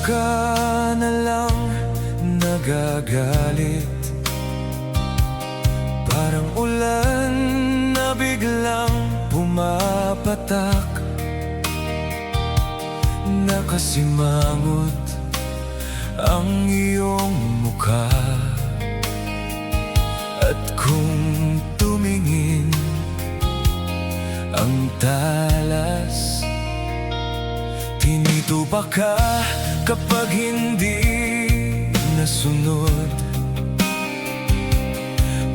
ka na lang nagagalit, parang ulan na biglang pumapatak. Nakasimangot ang iyong mukha, at kung tumingin ang talas, tinitupa ka kapag hindi nasunod.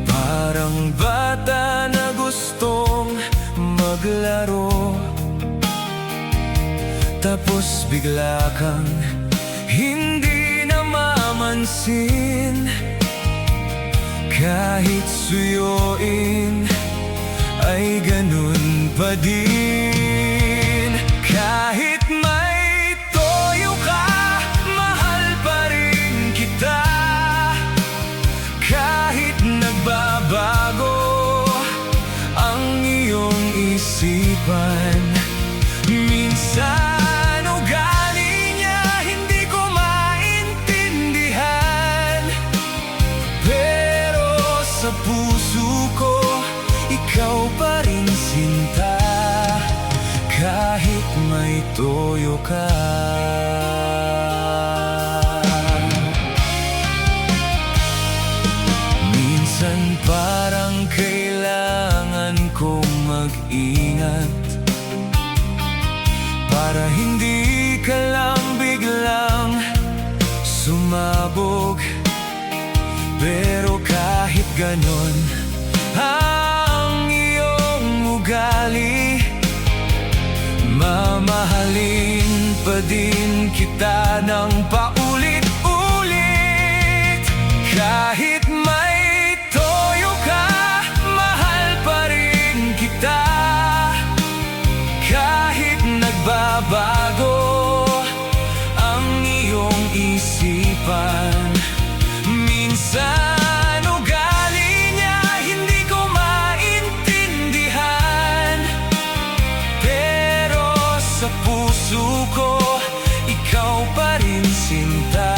Parang bata na gustong maglaro, tapos bigla kang hindi namamansin. Kahit suyuin ay ganun pa din. Kahit may toyo ka, mahal pa rin kita. Kahit nagbabago ang iyong isipan, minsan ugali niya hindi ko maintindihan. Pero sa puso ko, ikaw pa rin sinta. Kahit may toyo ka. Minsan parang kailangan kong mag-ingat para hindi ka lang biglang sumabog. Pero kahit ganon ang iyong ugali, mamahalin pa din kita ng paulit-ulit. Kahit may toyo ka, mahal pa rin kita. Kahit nagbabago ang iyong isipan, minsan ugali niya hindi ko maintindihan. Pero sa puso ko, ikaw pa rin sinta.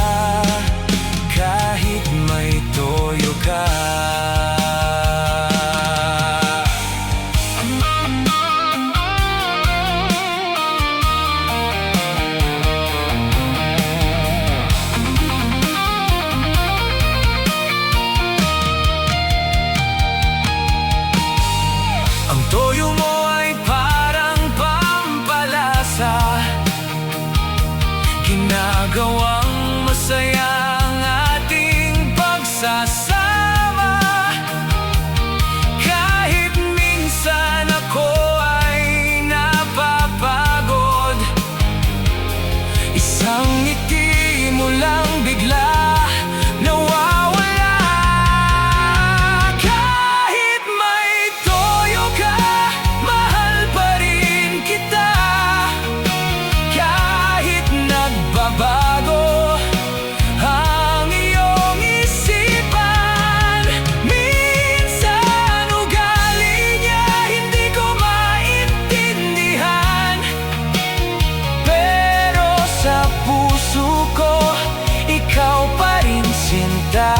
Kahit may toyo ka. Ang toyo mo ay parang pampalasa, ginagawang masaya ang ating pagsasama. Kahit minsan ako ay napapagod, isang ngiti mo lang bigla nawawala. Kahit may toyo ka, mahal pa rin kita. Kahit nagbabago ang iyong isipan, minsan ugali niya hindi ko maintindihan. Pero sa puso ko, ikaw pa rin sinta.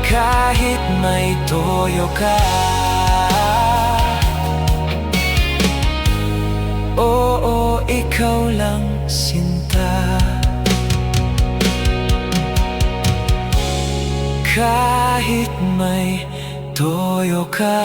Kahit may toyo ka. Oo, ikaw lang sinta. Kahit may toyo ka.